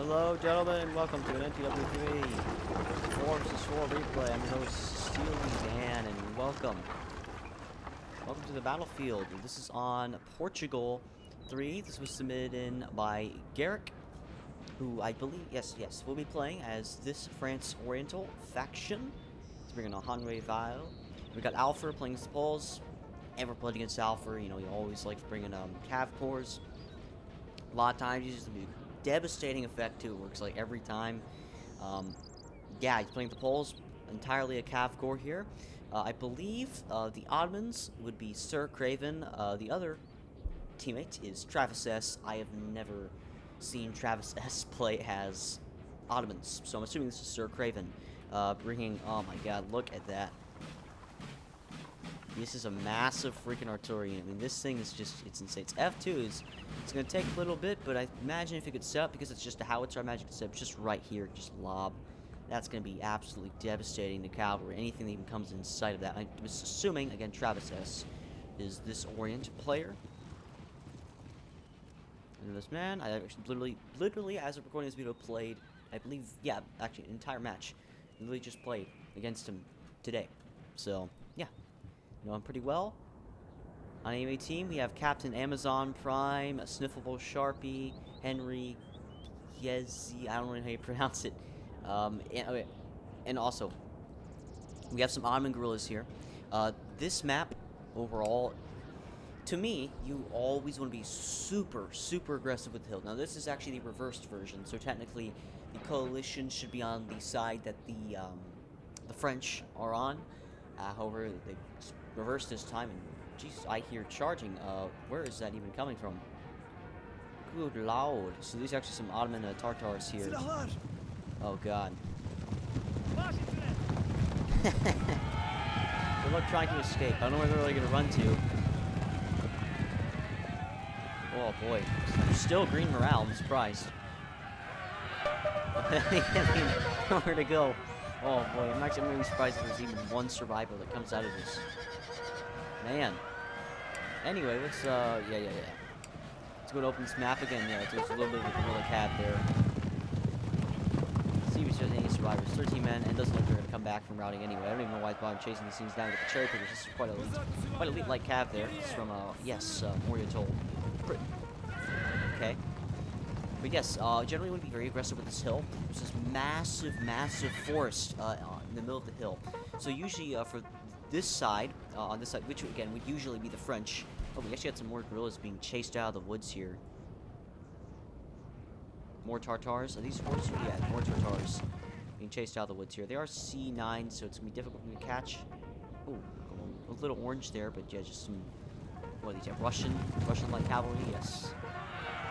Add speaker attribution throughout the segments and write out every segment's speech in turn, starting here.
Speaker 1: Hello, gentlemen. Welcome to an NTW3 4 vs 4 replay. I'm your host, Steely Dan, and welcome. Welcome to the battlefield. This is on Portugal 3. This was submitted in by Garrick, who I believe, yes, will be playing as this France Oriental faction. He's bringing a Hanwei Vile. We got Alpha playing as the Poles. Ever played against Alpha, you know, he always likes bringing Cav cores. A lot of times he uses the devastating effect too. It works like every time. Yeah, he's playing the Poles. Entirely a Cav core here. I believe the Ottomans would be Sir Craven. The other teammate is Travis S. I have never seen Travis S. play as Ottomans, so I'm assuming this is Sir Craven. Bringing, oh my god, look at that. This is a massive freaking artillery. I mean, this thing is just, it's insane. It's F2. It's going to take a little bit, but I imagine if you could set up, because it's just a howitzer, I imagine you could set up just right here, just lob. That's going to be absolutely devastating to cavalry. Anything that even comes in sight of that. I was assuming, again, Travis S. is this Orient player. And this man, I actually literally, as I'm recording this video, played, I believe, yeah, actually, an entire match. Literally just played against him today. So, yeah. Know him pretty well. On AMA team, we have Captain Amazon Prime, Sniffable Sharpie, Henry Yezi, I don't know how you pronounce it. And also, we have some Ottoman guerrillas here. This map, overall, to me, you always want to be super, super aggressive with the hill. Now, this is actually the reversed version, so technically, the coalition should be on the side that the French are on. However, they reversed this time, and jeez, I hear charging. Where is that even coming from? Good lord. So these are actually some Ottoman Tartars here. Oh god. Good luck trying to escape. I don't know where they're really going to run to. Oh boy. Still green morale, I'm surprised. I mean, where to go? Oh boy, I'm actually really surprised if there's even one survivor that comes out of this. Man. Anyway, let's, yeah. Let's go to open this map again. Yeah, there's a little bit of a guerrilla cat there. Let's see if there's any survivors. 13 men, and doesn't look like they're going to come back from routing anyway. I don't even know why it's bothering chasing these things down to the cherry pickers. This is quite elite like cav there. This is from, yes, Oriental Britain. Okay. But yes, generally would be very aggressive with this hill. There's this massive forest in the middle of the hill. So usually for this side, on this side, which again would usually be the French. Oh, we actually had some more guerrillas being chased out of the woods here. More Tartars. Are these horses? Yeah, more Tartars being chased out of the woods here. They are C9, so it's going to be difficult for me to catch. Oh, a little orange there, but yeah, just some, what are these? Yeah, Russian-like cavalry, yes.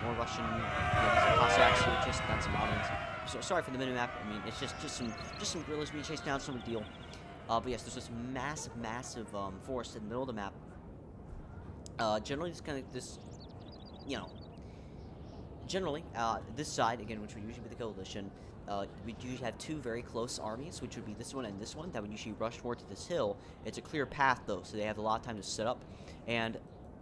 Speaker 1: More Russian, yeah, Cossacks here chasing down some Ottomans. So sorry for the minimap. I mean, it's just some guerrillas being chased down. It's no big deal. But yes, there's this massive forest in the middle of the map. Generally, this kind of you know, generally this side again, which would usually be the coalition, we usually have two very close armies, which would be this one and this one, that would usually rush forward to this hill. It's a clear path though, so they have a lot of time to set up, and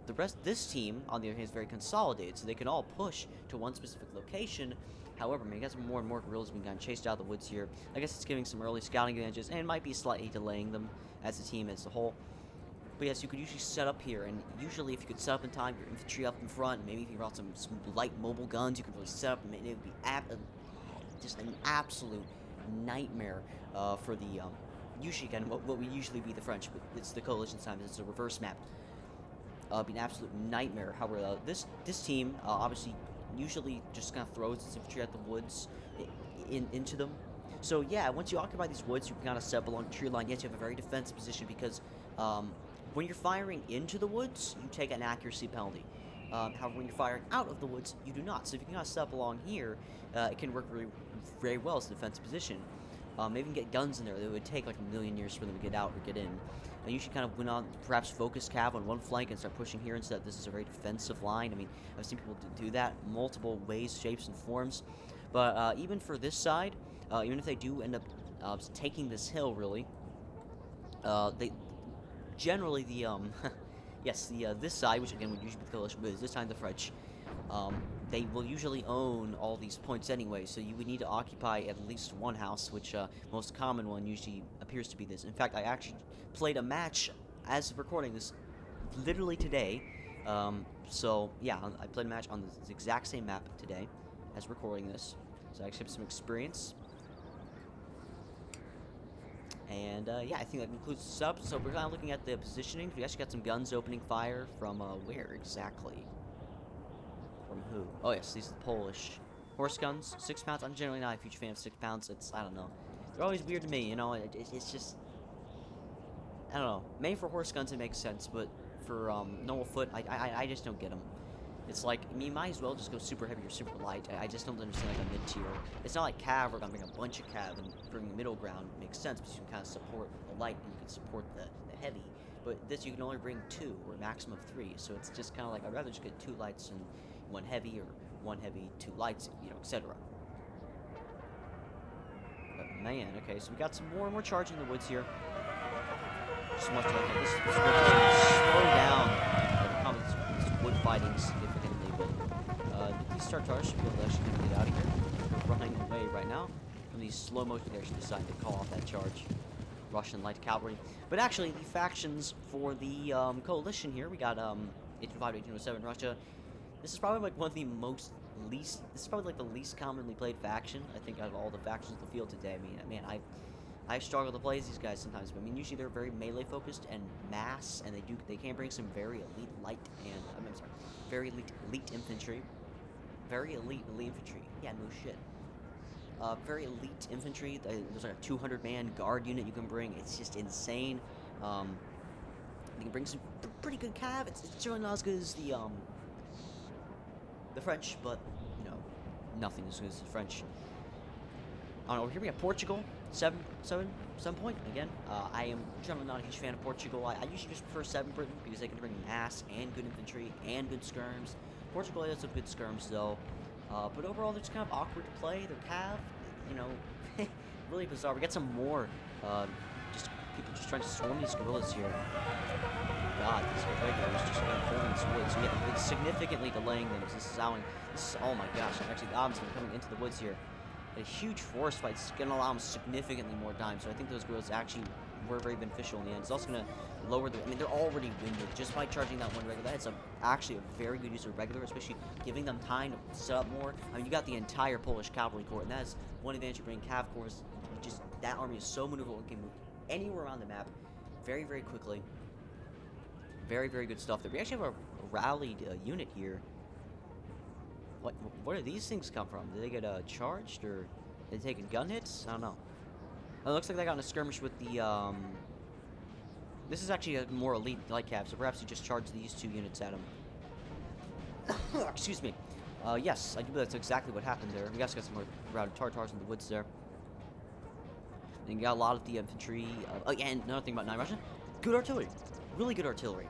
Speaker 1: the rest, this team, on the other hand, is very consolidated, so they can all push to one specific location. However, I mean, you got more and more guerrillas being kind of chased out of the woods here. I guess it's giving some early scouting advantages, and it might be slightly delaying them as a team as a whole. But yes, you could usually set up here, and usually if you could set up in time, your infantry up in front, maybe if you brought some light mobile guns, you could really set up, and it would be just an absolute nightmare for the, usually, again, what would usually be the French, but it's the coalition time, it's a reverse map. Be an absolute nightmare. However, this team obviously usually just kind of throws its infantry at the woods into them. So yeah, once you occupy these woods, you can kind of set up along the tree line. Yes, you have a very defensive position because when you're firing into the woods, you take an accuracy penalty. However, when you're firing out of the woods, you do not. So if you can kind of set up along here, it can work very well as a defensive position. Maybe even get guns in there. It would take like a million years for them to get out or get in. And you should kind of win on, perhaps focus cav on one flank and start pushing here instead. This is a very defensive line. I mean, I've seen people do that multiple ways, shapes, and forms. But even for this side, even if they do end up taking this hill, really, they generally the yes, this side, which again would usually be the coalition, but this time the French, they will usually own all these points anyway, so you would need to occupy at least one house, which most common one usually appears to be this. In fact, I actually played a match as of recording this literally today. So yeah, I played a match on the exact same map today as recording this, so I actually have some experience. And yeah, I think that concludes the sub. So we're kind of looking at the positioning. We actually got some guns opening fire from where exactly? From who? Oh yes, these are the Polish horse guns. 6 pounds. I'm generally not a huge fan of 6 pounds. I don't know. They're always weird to me. You know, it's just, I don't know. Made for horse guns, it makes sense, but for normal foot, I just don't get them. It's like, I mean, you might as well just go super heavy or super light. I just don't understand like a mid-tier. It's not like cav, we're gonna bring a bunch of cav and bring the middle ground. It makes sense because you can kind of support the light and you can support the heavy. But this you can only bring 2 or a maximum of 3. So it's just kind of like, I'd rather just get 2 lights and 1 heavy, or 1 heavy, 2 lights, you know, etc. But man, okay, so we got some more and more charge in the woods here. Just much like this would slow down this wood fighting significantly, but these Tartars should be able to actually get out of here. They're running away right now from these slow motion. They actually decided to call off that charge. Russian light cavalry. But actually, the factions for the coalition here, we got 1805 to 1807 Russia. This is probably like one of the this is probably like the least commonly played faction, I think, out of all the factions in the field today. I mean, man, I struggle to play as these guys sometimes, but I mean, usually they're very melee focused and mass, and they can bring some very elite light and I'm sorry, very elite infantry, very elite infantry. Yeah, no shit. Very elite infantry. There's like a 200-man guard unit you can bring. It's just insane. You can bring some pretty good cav. It's certainly not as good as the French, but you know, nothing as good as the French. I don't know. Here we have Portugal. 7 point again. I am generally not a huge fan of Portugal. I usually just prefer 7 Britain because they can bring mass and good infantry and good skirms. Portugal has some good skirms though, but overall they're just kind of awkward to play. They're cav, you know, really bizarre. We got some more, just people just trying to swarm these guerrillas here. God, these regulars just kind of holding this wood. So yeah, it's significantly delaying them. This is oh my gosh, actually the odds are coming into the woods here. A huge force fight is going to allow them significantly more time, so I think those guerrillas actually were very beneficial in the end. It's also going to lower I mean, they're already winded just by charging that one regular. That's actually a very good use of regular, especially giving them time to set up more. I mean, you got the entire Polish cavalry corps, and that is one advantage of bringing cav corps. Just that army is so maneuverable, it can move anywhere around the map very, very quickly. Very, very good stuff there. We actually have a rallied unit here. Where do these things come from? Did they get charged, or are they taking gun hits? I don't know. It looks like they got in a skirmish with the, this is actually a more elite light cav, so perhaps you just charge these 2 units at them. Excuse me. Yes, I do believe that's exactly what happened there. We also got some more routed Tartars in the woods there. And you got a lot of the infantry. Oh, yeah, and another thing about 9 Russia. Good artillery. Really good artillery.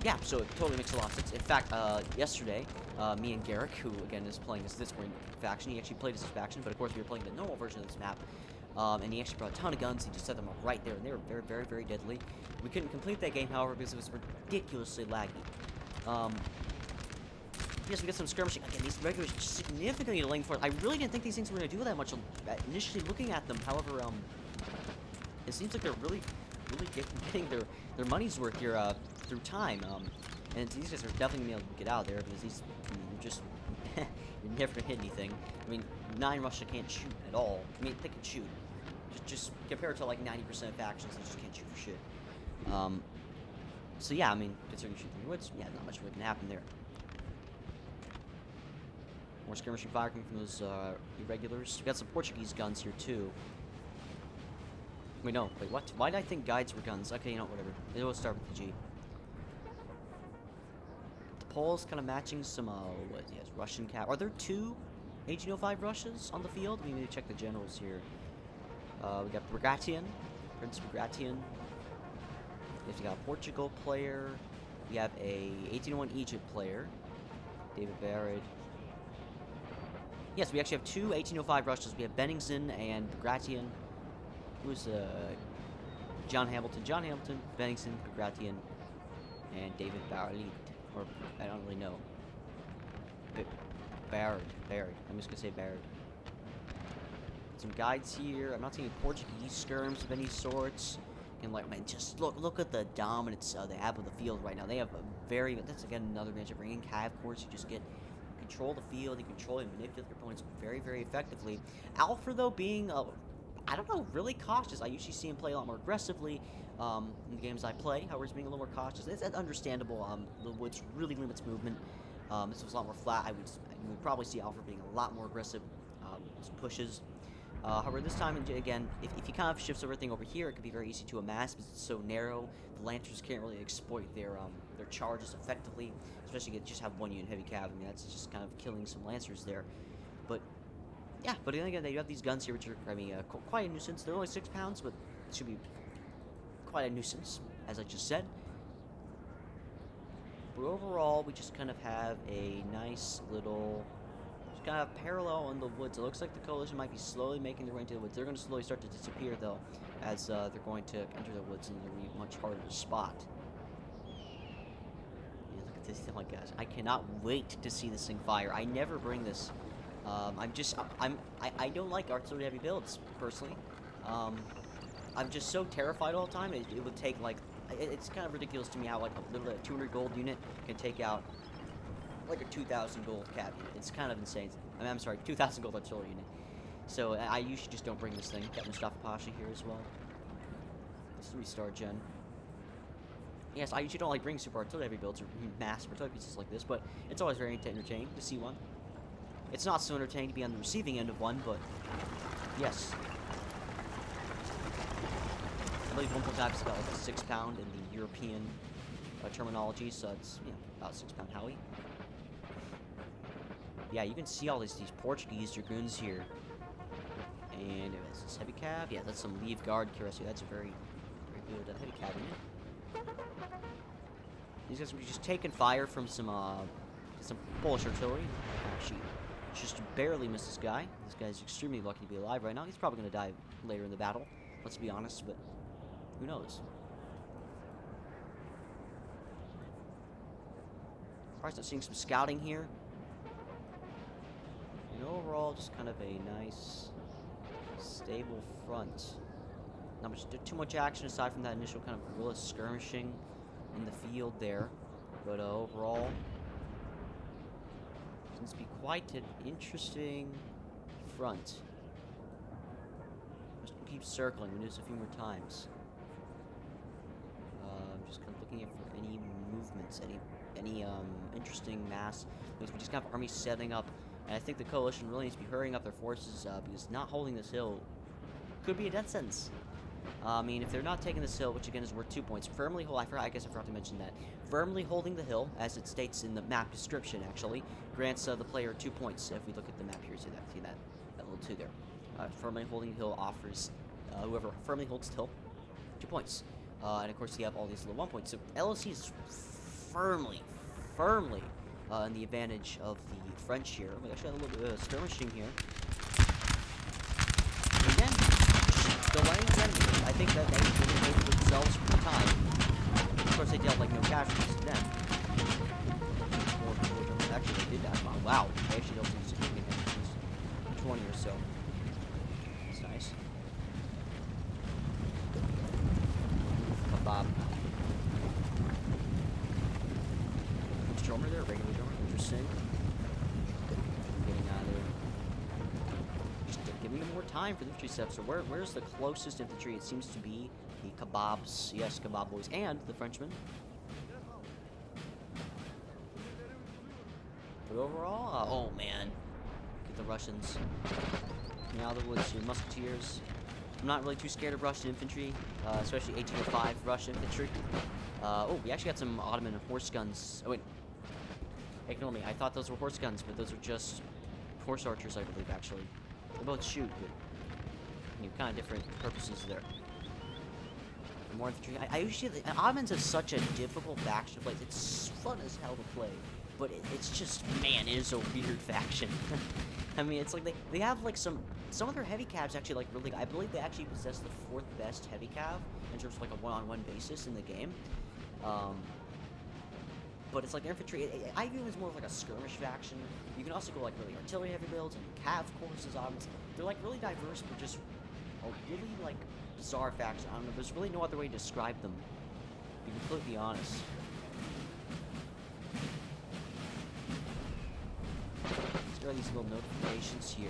Speaker 1: Yeah, so it totally makes a lot of sense. In fact, yesterday, me and Garrick, who again is playing as this faction, he actually played as this faction, but of course we were playing the normal version of this map, and he actually brought a ton of guns. He just set them up right there, and they were very, very, very deadly. We couldn't complete that game, however, because it was ridiculously laggy. Yes, we got some skirmishing. Again, these regulars are significantly delaying for it. I really didn't think these things were going to do that much initially looking at them. However, it seems like they're really getting their money's worth here through time. And these guys are definitely going to be able to get out of there because these, I mean, you're never going to hit anything. I mean, 9 Russia can't shoot at all. I mean, they can shoot. Just compared to like 90% of factions, they just can't shoot for shit. So yeah, I mean, considering shooting in the woods, yeah, not much really can happen there. More skirmishing fire coming from those irregulars. We got some Portuguese guns here too. Wait, no. Wait, what? Why did I think guides were guns? Okay, you know, whatever. It will start with the G. The Poles kind of matching some, yes, Russian cap. Are there 2 1805 Russias on the field? We need to check the generals here. We got Bagration, Prince Bagration. We got a Portugal player. We have a 1801 Egypt player, David Barrett. Yes, we actually have 2 1805 Russias. We have Benningsen and Bagration. Who's John Hamilton, Benningsen, Bagration, and David Barrett. Or I don't really know. Baird. I'm just gonna say Baird. Some guides here. I'm not seeing Portuguese skirms of any sorts. And like, man, just look at the dominance they have of the field right now. They have a very, that's again another advantage of bringing cav course. You just get control the field, you control and manipulate your opponents very, very effectively. Alpha though being I don't know, really cautious. I usually see him play a lot more aggressively in the games I play. However, he's being a little more cautious. It's understandable. The woods really limits movement. This was a lot more flat. I would probably see Alpha being a lot more aggressive. Pushes. However, this time, again, if he kind of shifts everything over here, it could be very easy to amass because it's so narrow. The Lancers can't really exploit their charges effectively, especially if you just have one unit heavy cav. I mean, that's just kind of killing some Lancers there. But yeah, but then again, you have these guns here, which are, I mean, quite a nuisance. They're only 6 pounds, but it should be quite a nuisance, as I just said. But overall, we just kind of have a nice little, just kind of parallel in the woods. It looks like the coalition might be slowly making their way into the woods. They're going to slowly start to disappear, though, as they're going to enter the woods, and they're going to be much harder to spot. Yeah, look at this. Oh my gosh, I cannot wait to see this thing fire. I never bring this. I don't like artillery heavy builds, personally. I'm just so terrified all the time. It would take, like, it's kind of ridiculous to me how, like, literally a 200 gold unit can take out, like, a 2,000 gold cav unit. It's kind of insane. I mean, I'm sorry, 2,000 gold artillery unit. So, I usually just don't bring this thing. Got Mustafa Pasha here as well. It's 3-star gen. Yes, I usually don't like bring super artillery heavy builds or massive artillery pieces like this, but it's always very entertaining to see one. It's not so entertaining to be on the receiving end of one, but yes. I believe 1.5 is about like a 6 pound in the European terminology, so it's, you know, about 6 pound Howie. Yeah, you can see all these Portuguese dragoons here. And is this heavy cav? Yeah, that's some Leave Guard Cuirassier. That's a very, very good heavy cav unit. These guys will be just taking fire from some Polish artillery. Actually, just barely missed this guy. This guy's extremely lucky to be alive right now. He's probably going to die later in the battle, let's be honest, but who knows? Surprised not seeing some scouting here. And overall, just kind of a nice, stable front. Not much, too much action aside from that initial kind of guerrilla skirmishing in the field there. But overall, seems to be quite an interesting front. Just keep circling. We do this a few more times. I'm just kind of looking for any movements, any interesting mass. Because we just have armies setting up, and I think the coalition really needs to be hurrying up their forces because not holding this hill could be a death sentence. I mean, if they're not taking this hill, which again is worth 2 points, firmly hold. I guess I forgot to mention that. Firmly holding the hill, as it states in the map description, actually, grants the player 2 points. If we look at the map here, see that little 2 there. Firmly holding the hill offers whoever firmly holds the hill 2 points. And of course, you have all these little 1 points. So LOC is firmly in the advantage of the French here. We actually had a little bit of skirmishing here. And again, delaying the enemy. I think that they really made for themselves for the time. Of course, they dealt like no casualties to them. Actually, they did that. Wow, they actually dealt some significant casualties. 20 or so. That's nice. Bob. Drummer there, regular drummer. Interesting. Getting out of there. Just giving them more time for the infantry steps. So where's the closest infantry? It seems to be the Kebabs. Yes, Kebab boys. And the Frenchmen. But overall, oh man. Get the Russians. Now the woods, your musketeers. I'm not really too scared of Russian infantry, especially 1805 Russian infantry. Oh, we actually got some Ottoman horse guns. Oh wait. Ignore me. I thought those were horse guns, but those are just horse archers, I believe, actually. They both shoot, but you know, kind of different purposes there. More infantry. I usually... Ottomans have such a difficult faction to play. It's fun as hell to play, but it's just... Man, it is a weird faction. I mean, it's like they have, like, some of their heavy cavs actually, like, really... I believe they actually possess the 4th best heavy cav in terms of, like, a one-on-one basis in the game. but it's like infantry. I view them as more of like a skirmish faction. You can also go like really artillery heavy builds and cav courses. Obviously, they're like really diverse, but just a really like bizarre faction. I don't know. There's really no other way to describe them. To be completely honest. There are these little notifications here.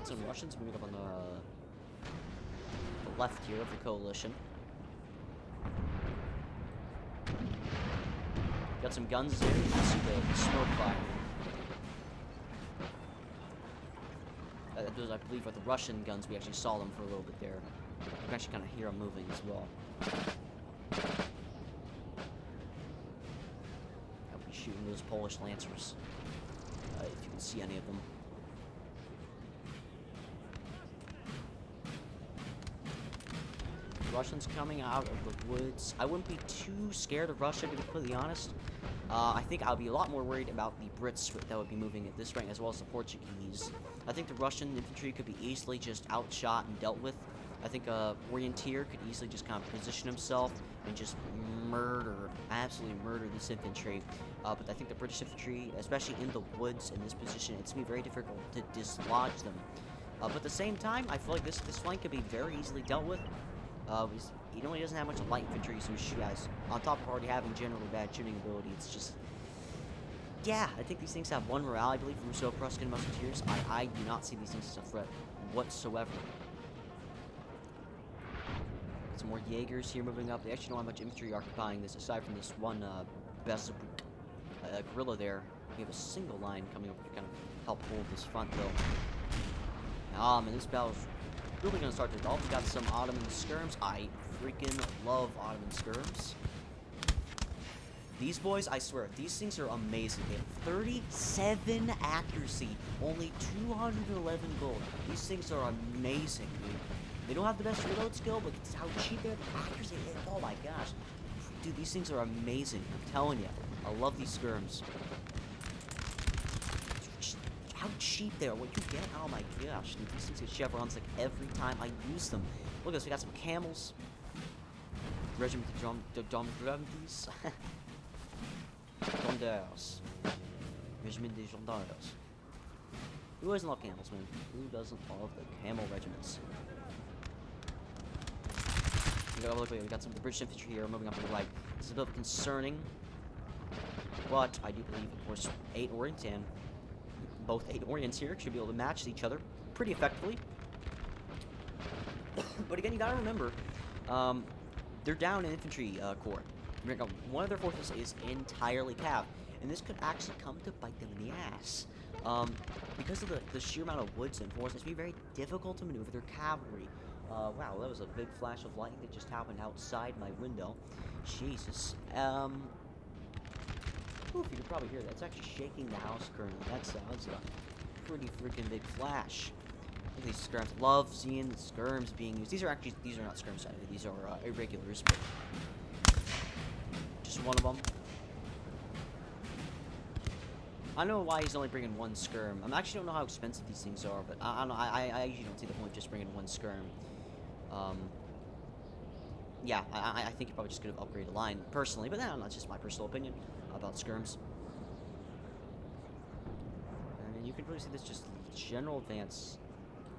Speaker 1: Some Russians moving up on the left here of the coalition. Got some guns there. You can see the smoke fire. Those, I believe, are the Russian guns. We actually saw them for a little bit there. You can actually kind of hear them moving as well. I'll be shooting those Polish Lancers, if you can see any of them. Russians coming out of the woods. I wouldn't be too scared of Russia, to be completely honest. I think I'll be a lot more worried about the Brits that would be moving at this rank, as well as the Portuguese. I think the Russian infantry could be easily just outshot and dealt with. I think Orienteer could easily just kind of position himself and just absolutely murder this infantry. But I think the British infantry, especially in the woods in this position, it's going to be very difficult to dislodge them. But at the same time, I feel like this flank could be very easily dealt with. He only doesn't have much light infantry, so he guys, on top of already having generally bad shooting ability, it's just, yeah, I think these things have one morale, I believe, from Russo-Prussian musketeers. I do not see these things as a threat whatsoever. Some more Jaegers here moving up. They actually don't have much infantry occupying this, aside from this one guerrilla there. We have a single line coming up to kind of help hold this front, though. And this battle's really gonna start to develop. We got some Ottoman skirms. I freaking love Ottoman skirms. These boys, I swear, these things are amazing. They have 37 accuracy, only 211 gold. These things are amazing, dude. They don't have the best reload skill, but it's how cheap they're. The accuracy, oh my gosh. Dude, these things are amazing. I'm telling you. I love these skirms. How cheap they are. What you get? Oh my gosh, dude. These things get chevrons like every time I use them. Look at this. We got some camels. Regiment de Gendarmes. Gendarmes. Regiment de Gendarmes. Who doesn't love camels, man? Who doesn't love the camel regiments? We got some of the British infantry here moving up to the right. It's a bit concerning. But I do believe, of course, 8 Orients and both 8 Orients here should be able to match each other pretty effectively. But again, you gotta remember, they're down in infantry corps. One of their forces is entirely cav, and this could actually come to bite them in the ass. Because of the sheer amount of woods and forests, it's going to be very difficult to maneuver their cavalry. Wow, that was a big flash of lightning that just happened outside my window. Jesus. Oof, you can probably hear that. It's actually shaking the house currently. That sounds a pretty freaking big flash. Look at these skirms. Love seeing the skirms being used. These are not skirms, these are irregulars, but just one of them. I don't know why he's only bringing one skirm. I actually don't know how expensive these things are, but I don't know. I usually don't see the point just bringing one skirm. Yeah, I think you probably just could have upgraded a line personally, but that's just my personal opinion about skirms. And you can really see this just general advance.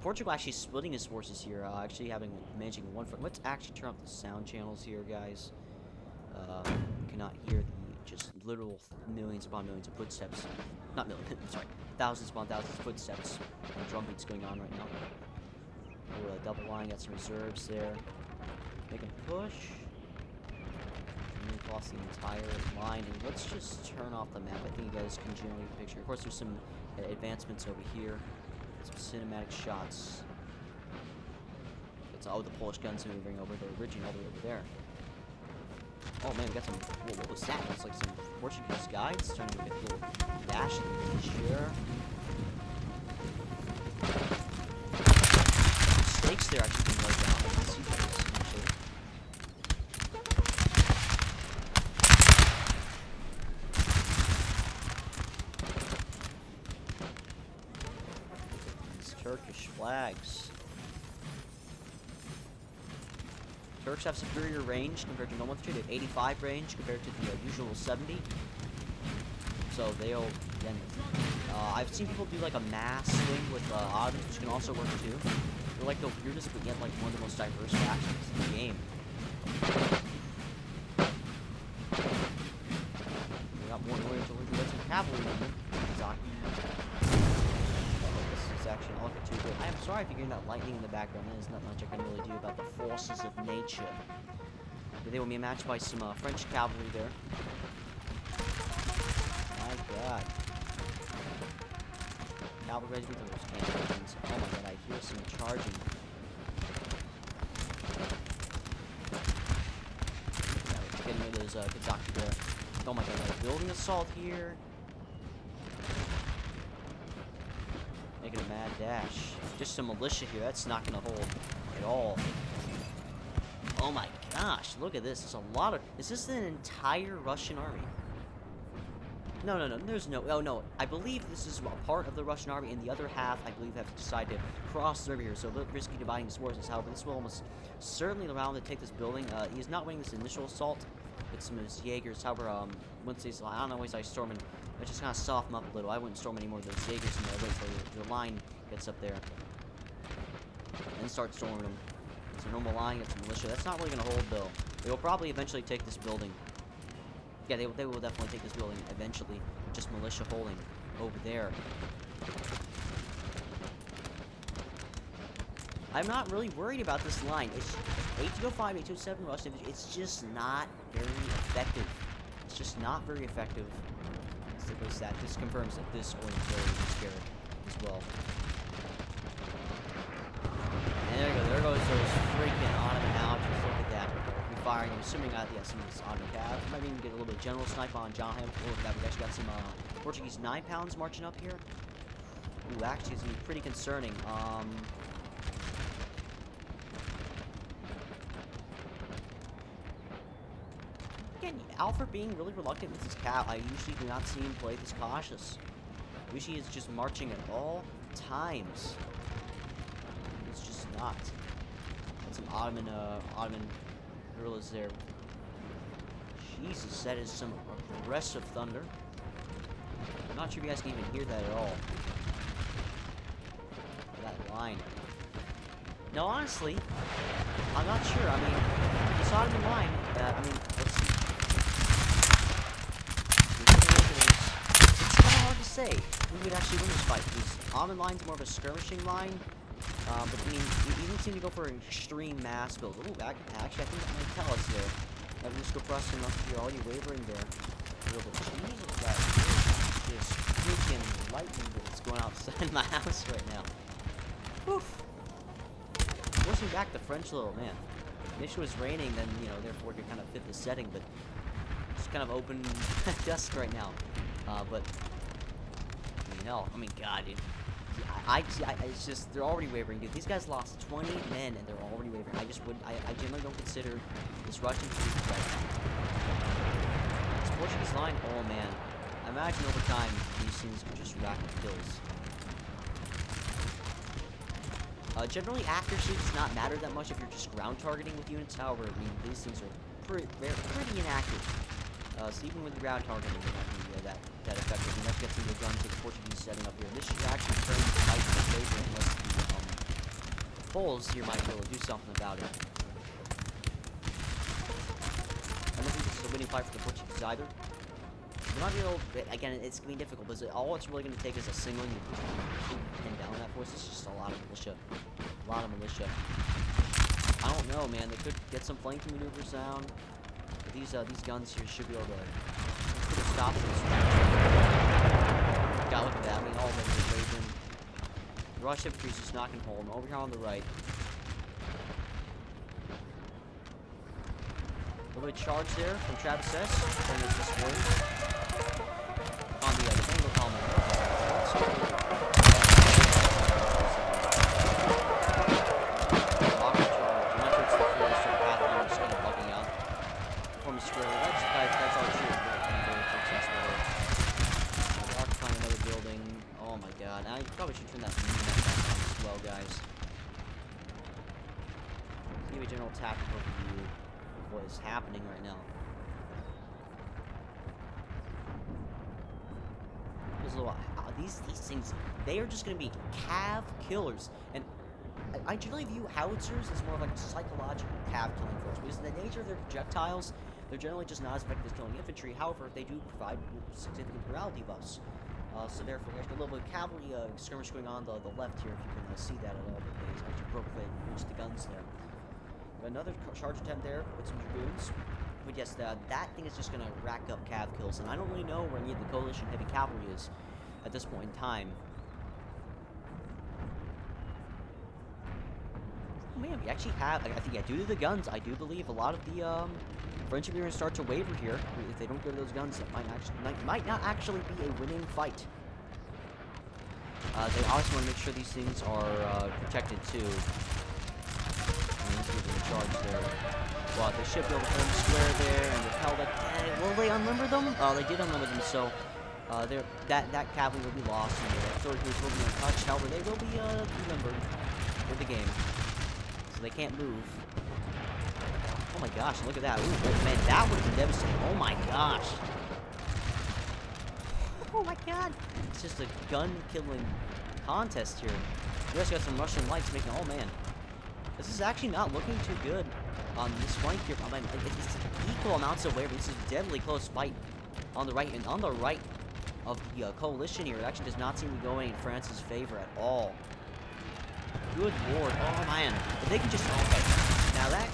Speaker 1: Portugal actually splitting his forces here, actually managing one front. Let's actually turn off the sound channels here, guys. You cannot hear the just literal millions upon millions of footsteps. Not millions, sorry. Thousands upon thousands of footsteps. And drum beats going on right now. We're a double line, got some reserves there. Make them push. And across the entire line. And let's just turn off the map. I think you guys can generally picture. Of course, there's some advancements over here. Some cinematic shots. It's the Polish guns moving over. They're originating all the way over there. Oh man, we got some. Whoa, what was that? It's like some Portuguese guides trying to get a little dash in the share. Stakes there actually can go down. I can see those actually. Turkish flags. Turks have superior range compared to normal infantry. They have 85 range compared to the usual 70. So they'll, again, I've seen people do like a mass thing with Ottomans, which can also work too. They're like the weirdest, but yet like one of the most diverse factions in the game. We got more warriors over here. That's some cavalry movement. This is actually not looking too good. I am sorry if you're getting that lightning in the background. There's not much I can really do about the forces of nature. But they will be matched by some French cavalry there. My God. Cavalry ready with those cannons. Oh my God, I hear some charging. Yeah, getting rid of those Kazaki there. Oh my God, building assault here. Making a mad dash. Just some militia here. That's not going to hold at all. Oh my gosh, look at this. There's a lot of... Is this an entire Russian army? No, there's no... Oh, no. I believe this is a part of the Russian army, and the other half, I believe, have decided to cross over here. So, a little risky dividing his forces. However, this will almost certainly allow him to take this building. He's not winning this initial assault with some of his Jaegers. However, once he's... I don't know why he's storming. I just kind of soften him up a little. I wouldn't storm any more of those Jaegers in there. Wait till your line gets up there. And start storming them. It's a normal line, it's a militia. That's not really going to hold, though. They will probably eventually take this building. Yeah, they will definitely take this building eventually. Just militia holding over there. I'm not really worried about this line. It's 1805, 1807 Russian. It's just not very effective. It's just not very effective. That this confirms that this orientation is scary as well. And there you go. There goes those freaking Ottoman ouches. Look at that. We're firing. I'm assuming some of this Ottoman cav. Might even get a little bit of general snipe on John Ham. Look at that. We actually got some Portuguese 9 pounds marching up here. Ooh, actually, it's gonna be pretty concerning. Again, Alfred being really reluctant with his cav. I usually do not see him play this cautious. Usually he's just marching at all times. It's just not. Got some Ottoman guerrillas there. Jesus, that is some aggressive thunder. I'm not sure if you guys can even hear that at all. That line. No, honestly, I'm not sure. I mean, this Ottoman line, let's see. It's kind of hard to say who would actually win this fight, because Ottoman line's more of a skirmishing line. But I mean, you don't seem to go for an extreme mass build. Ooh, actually, I think that might tell us there. That just go pressing up here, already wavering there. A little bit. Jesus, that is just freaking lightning bolts going outside my house right now. Woof. Forcing back the French little man. Initially it was raining, then, you know, therefore it could kind of fit the setting, but it's kind of open dusk right now. But, you know, I mean, God, dude. It's just, they're already wavering, dude. These guys lost 20 men, and they're already wavering. I generally don't consider this Russian troops right now. This Portuguese line, oh man. I imagine over time, these things could just rack up kills. Generally, accuracy does not matter that much if you're just ground targeting with units. However, I mean, these things are pretty inaccurate. So even with ground targeting, they're not going to be that effective. And let's get some of the guns to the Portuguese setting up here. This should actually turn the fight in their favor unless the Poles here might be able to do something about it. I don't think this is a winning fight for the Portuguese either. They might be able, again, it's going to be difficult, because all it's really going to take is a single unit to pin down that force. It's just a lot of militia. A lot of militia. I don't know, man. They could get some flanking maneuvers down. But these guns here should be able to stop this. God, look at that. I mean, all of them are waving. The Rush infantry is just not going to hold them. Over here on the right. A little bit of charge there from Travis S. Turn this display. On the other thing, we'll call him that's all true. Very successful. Occupying another building. Oh my god. I probably should turn that back on. well, guys. Give you a general tactical view of what is happening right now. These things, they are just going to be cav killers. And I generally view howitzers as more of like a psychological cav killing force, because the nature of their projectiles, they're generally just not as effective as killing infantry. However, they do provide significant morale debuffs. So therefore, there's a little bit of cavalry skirmish going on the left here, if you can see that at all. But they actually broke the reached the guns there. Got another charge attempt there with some dragoons. But yes, that thing is just going to rack up cav kills, and I don't really know where any of the coalition heavy cavalry is at this point in time. Oh man, we actually have, I think, yeah, due to the guns, I do believe a lot of the French are going to start to waver here. If they don't go to those guns, it might not actually be a winning fight. They also want to make sure these things are protected too. Charge there. Well, they should be able to hold the square there and repel that. Will they unlimber them? They did unlimber them, so that cavalry will be lost, and the authorities will be untouched. However, they will be relimbered with the game, so they can't move. Oh my gosh, look at that. Ooh, man, that would have been devastating. Oh my gosh. Oh my god. It's just a gun-killing contest here. We also got some Russian lights making, oh man. This is actually not looking too good on this flank here. I mean, it's equal amounts of waver. This is a deadly close fight on the right, and on the right of the coalition here, it actually does not seem to be going in France's favor at all. Good lord. Oh man. If they can just, okay. Now that,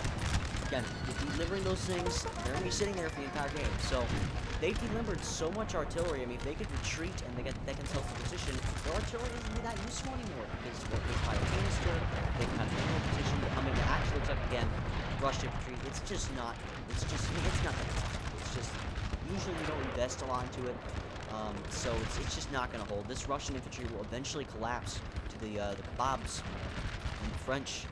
Speaker 1: again, delivering those things, they're going to be sitting there for the entire game. So, they've delimbered so much artillery. I mean, if they could retreat and they can self-position, their artillery isn't really that useful anymore, because they fire canister, they kind of in position. I mean, it actually looks like, again, Russian infantry. It's just not, it's not that tough. It's just, usually we don't invest a lot into it, so it's just not going to hold. This Russian infantry will eventually collapse to the kebabs and the French.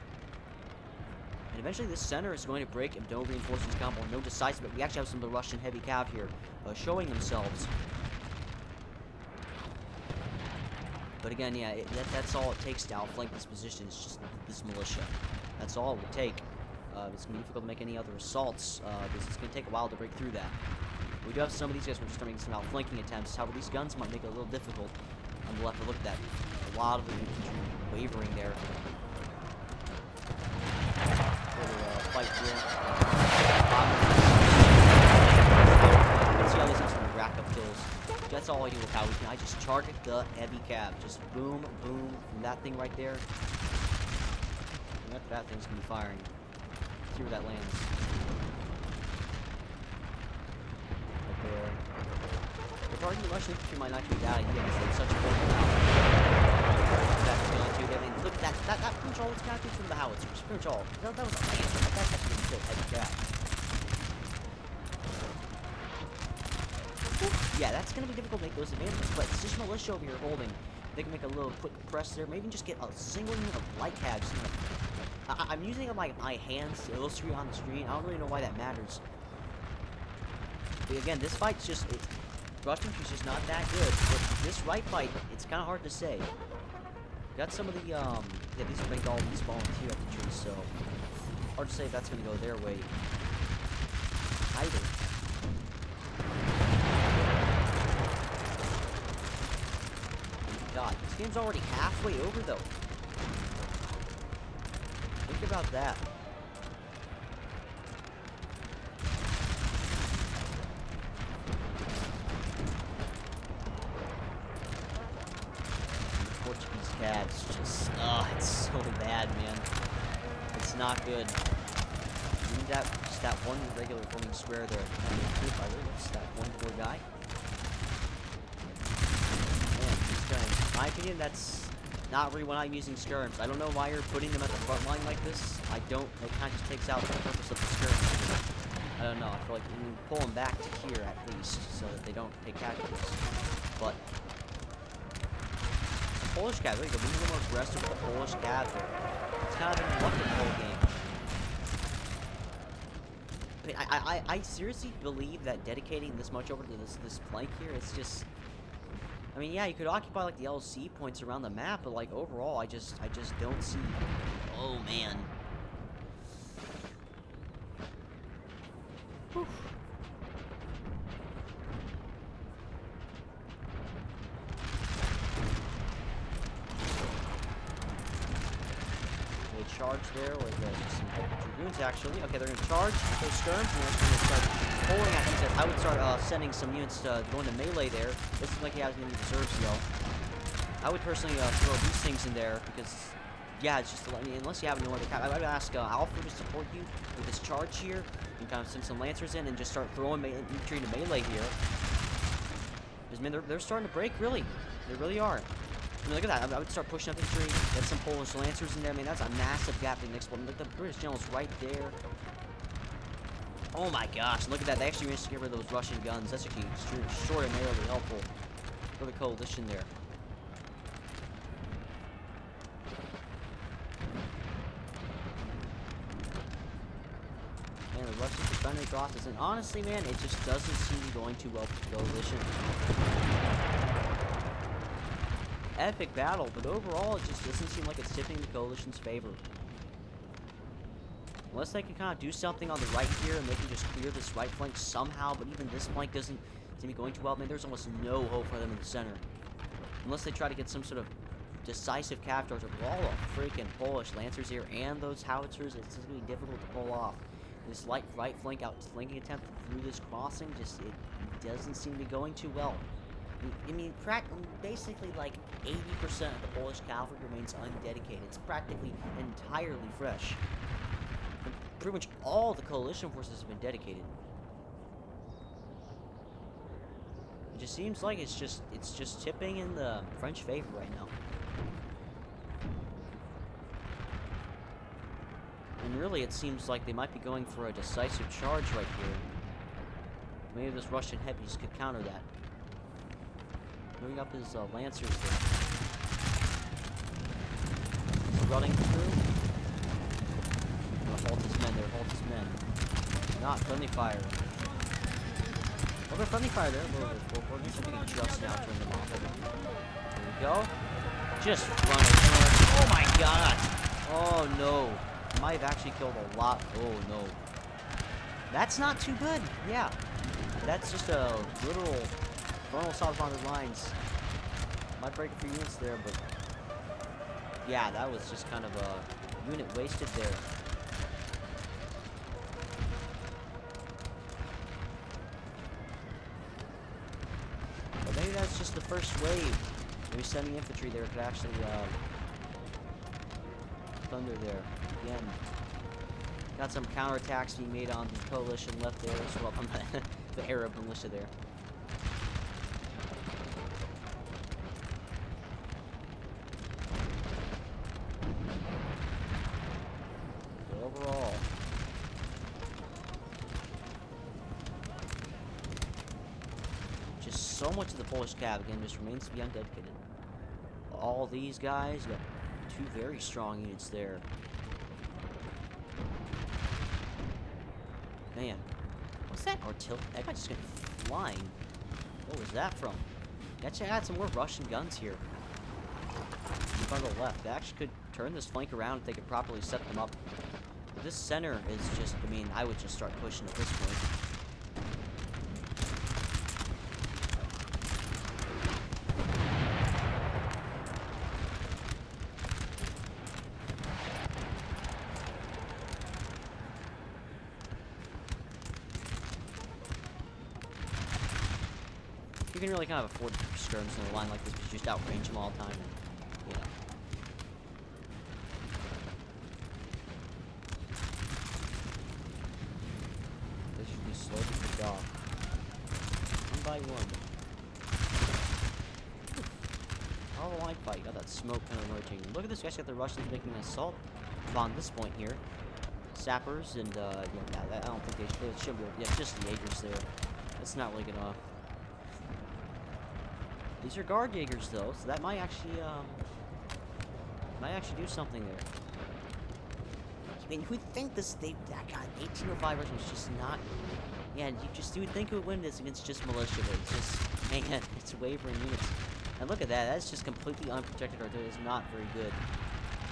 Speaker 1: And eventually this center is going to break if no reinforcements come, or no decisive, but we actually have some of the Russian heavy cav here showing themselves. But again, yeah, that's all it takes to outflank this position. It's just this militia. That's all it would take. It's going to be difficult to make any other assaults, because it's going to take a while to break through that. We do have some of these guys who are just making some outflanking attempts. However, these guns might make it a little difficult on the left to look at that. A lot of the infantry wavering there. Fight here. Let's see how this is going to rack up kills. That's all I do with Howie. I just target the heavy cav. Just boom, boom, from that thing right there. And after that thing's going to be firing. See where that lands. Right there. The target of the Russian infantry might not be that idea because they have such a poor look at that control was captured from the howitzers. Pretty much all. That was a answer. That's actually going to kill heavy cav. Yeah, that's going to be difficult to make those advances, but it's just militia over here holding. They can make a little quick press there, maybe just get a single unit of light cabs. I'm using my hands to illustrate on the screen. I don't really know why that matters. But again, this fight's just, Russian is just not that good. But this right fight, it's kind of hard to say. Got some of the, yeah, these are Bengal, these volunteer infantry, so hard to say if that's going to go their way either. God, this game's already halfway over, though. Think about that. Portuguese cabs just, it's so bad, man. It's not good. You need just that one regular forming square there. Just that one poor guy. Man, these guys, in my opinion, that's not really when I'm using skirms. I don't know why you're putting them at the front line like this. I don't, it kind of just takes out the purpose of the skirms. I don't know, I feel like you can pull them back to here at least, so that they don't take casualties. But Polish cav, there you go. Being a little more aggressive with the Polish cav there. It's kind of been lucky the whole game. I mean, I seriously believe that dedicating this much over to this flank here, it's just, I mean, yeah, you could occupy like the LC points around the map, but like overall, I just don't see. Oh man. Whew. They charge there with some dragoons actually. Okay, they're gonna charge those skirms, and they're gonna start pulling at these guys. I would start sending some units to go into melee there. This is like he has any reserves, though. I would personally throw these things in there because, yeah, it's just, I mean, unless you have no other cap. I would ask Alpha to support you with this charge here and kind of send some Lancers in and just start throwing infantry into melee here. Because, man, they're starting to break, really. They really are. I mean, look at that. I would start pushing infantry, get some Polish Lancers in there. I mean, that's a massive gap to the next one. Look, the British general's right there. Oh my gosh, look at that. They actually managed to get rid of those Russian guns. That's actually extraordinarily helpful for the coalition there. Man, the Russians defending across this, and honestly, man, it just doesn't seem to be going too well for the coalition. Epic battle, but overall, it just doesn't seem like it's tipping the coalition's favor. Unless they can kind of do something on the right here, and they can just clear this right flank somehow, but even this flank doesn't seem to be going too well. Man, there's almost no hope for them in the center. Unless they try to get some sort of decisive capture of all the freaking Polish Lancers here and those howitzers, it's just going to be difficult to pull off. This light right flank outflanking attempt through this crossing, just it doesn't seem to be going too well. I mean, basically like 80% of the Polish cavalry remains undedicated. It's practically entirely fresh. And pretty much all the coalition forces have been dedicated. It just seems like it's just tipping in the French favor right now. And really, it seems like they might be going for a decisive charge right here. Maybe those Russian heavies could counter that. Moving up his Lancers there. Running through. Gonna halt his men there, halt his men. Not friendly fire. A little bit of friendly fire there. We're going to just now turn them off. There we go. Just run it. Oh my god! Oh no. Might have actually killed a lot. Oh no. That's not too good. Yeah. That's just a literal frontal assault on the lines. Might break a few units there, but yeah, that was just kind of a unit wasted there. But maybe that's just the first wave. Maybe sending infantry there could actually thunder there. Again, got some counterattacks being made on the coalition left there as well from the Arab militia there. So overall, just so much of the Polish cav again just remains to be undedicated. All these guys, you got two very strong units there. Man, what's that artillery? That guy just went flying. What was that from? Actually, I had some more Russian guns here. On the left. They actually could turn this flank around if they could properly set them up. But this center is just, I mean, I would just start pushing at this point. You can really kind of afford to keep skirms in a line like this because you just outrange them all the time. And, you know. They should be slowly picked off. One by one. Oh, line fight. Got that smoke kind of rotating. Look at this. Guys, got the Russians making an assault upon this point here. Sappers and, yeah, I don't think they should be. Yeah, just the Jaegers there. That's not really gonna. These are guard Jaegers though, so that might actually do something there. I mean, who'd think this? That God, 1805 Russian was just not. Yeah, you would think it would win this against just militia, but it's just, man, it's wavering units. And look at that. That's just completely unprotected right there. It's not very good.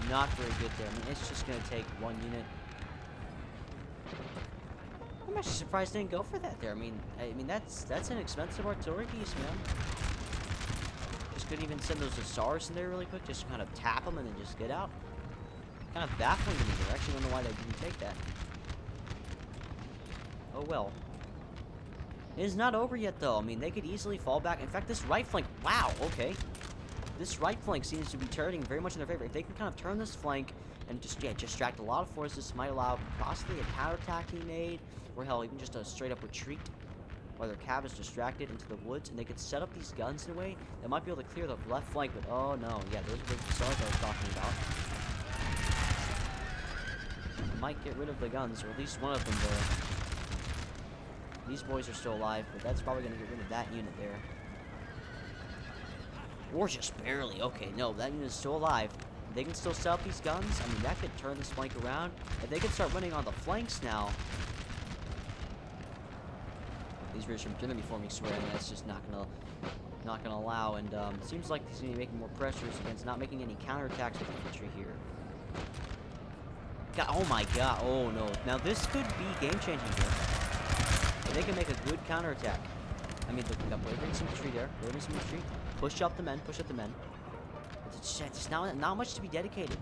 Speaker 1: Not very good there. I mean, it's just going to take one unit. I'm actually surprised they didn't go for that there. I mean, that's an expensive artillery piece, man. Just couldn't even send those Hussars in there really quick. Just kind of tap them and then just get out. Kind of baffling to me. I actually don't know why they didn't take that. Oh well. It is not over yet, though. I mean, they could easily fall back. In fact, this right flank... Wow, okay. This right flank seems to be turning very much in their favor. If they can kind of turn this flank and just, distract a lot of forces, this might allow possibly a counterattack to be made, or hell, even just a straight-up retreat while their cav is distracted into the woods, and they could set up these guns in a way that might be able to clear the left flank, but oh no, yeah, those are the Hussars I was talking about. Might get rid of the guns, or at least one of them there. These boys are still alive, but that's probably going to get rid of that unit there. Or just barely. Okay, no, that unit is still alive. They can still set up these guns. I mean, that could turn this flank around. If they could start running on the flanks now. These British are going to be forming swearing. That's just not gonna allow. And it seems like he's going to be making more pressures against not making any counterattacks with infantry here. God, oh my god. Oh no. Now this could be game-changing here. They can make a good counterattack. I mean, look, we got braving some infantry there. Braving some infantry. Push up the men. Push up the men. It's just not much to be dedicated.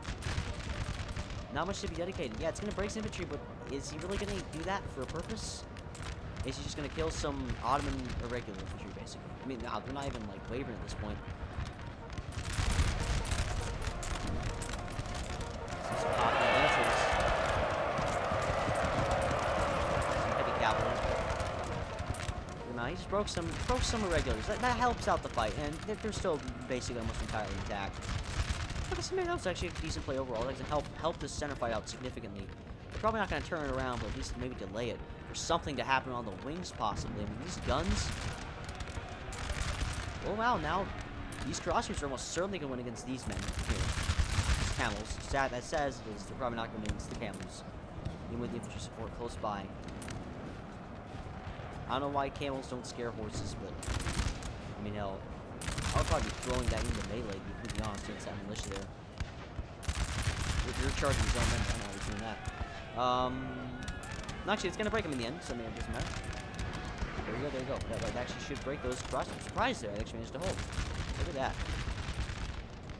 Speaker 1: Not much to be dedicated. Yeah, it's going to break some infantry, but is he really going to do that for a purpose? Is he just going to kill some Ottoman irregular infantry, basically? I mean, no, they're not even, like, wavering at this point. Some lancers. Some heavy cavalry. He just broke some irregulars. That helps out the fight, and they're still basically almost entirely intact. Like I said, maybe that was actually a decent play overall. That can help this center fight out significantly. They're probably not going to turn it around, but at least maybe delay it. For something to happen on the wings, possibly. I mean, these guns... Oh, wow, now these crossers are almost certainly going to win against these men here. These camels. That says is they're probably not going to win against the camels. Even with the infantry support close by. I don't know why camels don't scare horses, but I mean, hell, I would probably be throwing that into melee, to be completely honest, against that militia there. If you're charging his own men, I don't know how he's doing that. Actually, it's gonna break him in the end, so I mean, it doesn't matter. There you go, there you go. That actually should break those crossers. I'm surprised there, I actually managed to hold. Look at that.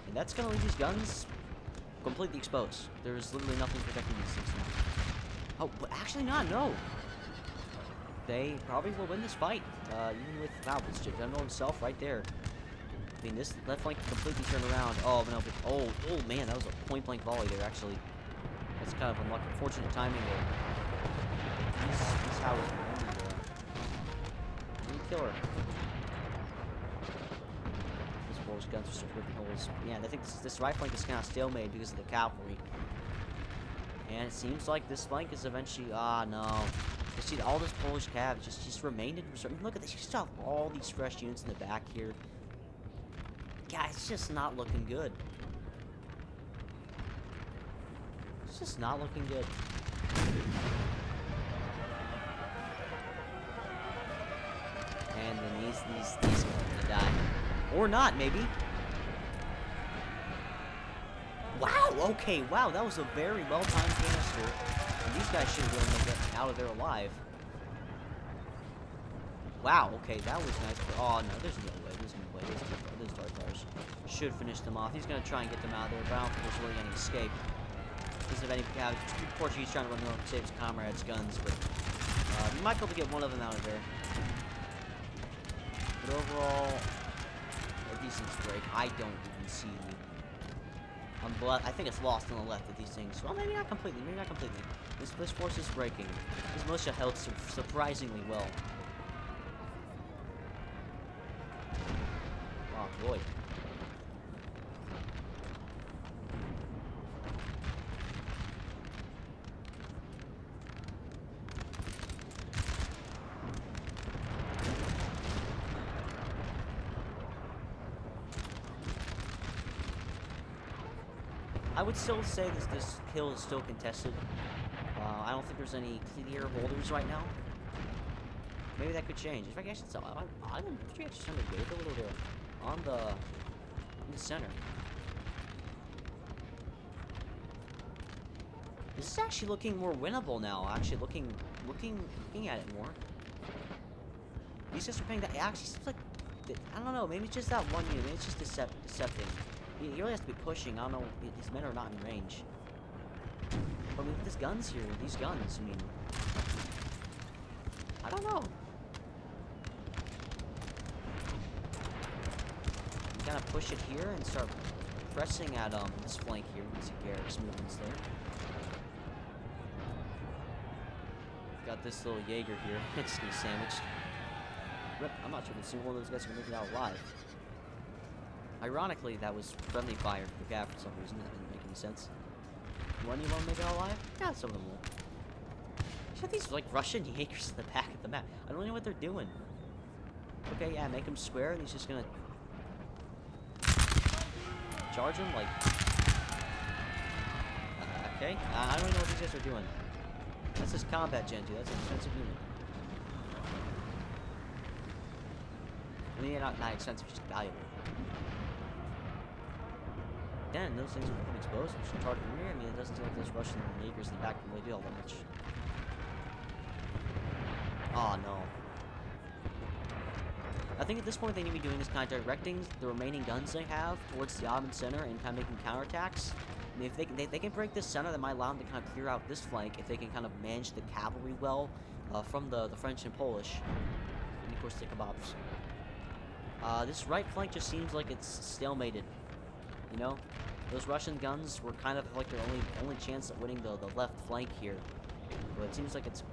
Speaker 1: And that's gonna leave these guns completely exposed. There's literally nothing protecting these things now. Oh, but actually not, no. They probably will win this fight, even with this general himself right there. I mean, this left flank completely turned around. Oh, no, but, oh man, that was a point-blank volley there, actually. That's kind of unlucky, unfortunate timing there. He's how he's going to killer. This boy's guns are still ripping holes. Yeah, I think this right flank is kind of stalemate because of the cavalry. And it seems like this flank is eventually, no. You see, all this Polish cav just remained in reserve. Look at this. You still have all these fresh units in the back here. Yeah, it's just not looking good. It's just not looking good. And then these guys are gonna die. Or not, maybe. Wow, okay, wow, that was a very well-timed canister. And these guys should have been able to get out of there alive. Wow, okay, that was nice. But, oh, no, there's no way. There's no way. Those Tartars should finish them off. He's going to try and get them out of there, but I don't think there's really any escape. Because of any Portuguese trying to run around and save his comrades' guns, but you might be able to get one of them out of there. But overall, a decent break. I don't even see I think it's lost on the left of these things. Well, maybe not completely. Maybe not completely. This force is breaking. This militia held surprisingly well. Oh boy. I would still say this hill is still contested. I don't think there's any clear holders right now. Maybe that could change. In fact, I should tell. I'm actually trying to wait a little there. on the in the center. This is actually looking more winnable now. Actually, looking at it more. These guys are playing that. It actually seems like I don't know. Maybe it's just that one unit. Maybe it's just decepting. He really has to be pushing. I don't know. His men are not in range. But I mean, with these guns here, these guns. I mean, I don't know. You kind of push it here and start pressing at this flank here. You can see Garrick's movements there. Got this little Jaeger here. It's gonna be sandwiched. Rip. I'm not sure if a single one of those guys are gonna make it out alive. Ironically, that was friendly fire for the Gav for some reason. That didn't make any sense. One you want to make it out alive? Yeah, some of them will. You got these like Russian Jaegers in the back of the map. I don't know what they're doing. Okay, yeah, make him square, and he's just gonna charge him like. Okay, I don't even know what these guys are doing. That's his combat gen 2. That's an expensive unit. I mean, not expensive, just valuable. Again, those things are becoming explosive. Just target rear. I mean, it doesn't seem like those Russian Jaegers in the back can really do all that much. Oh no. I think at this point they need to be doing is kind of directing the remaining guns they have towards the Ottoman center and kind of making counterattacks. I mean, if they can break this center, that might allow them to kind of clear out this flank. If they can kind of manage the cavalry well from the French and Polish, and of course the kebabs. This right flank just seems like it's stalemated. You know, those Russian guns were kind of like their only chance at winning the left flank here, but it seems like it's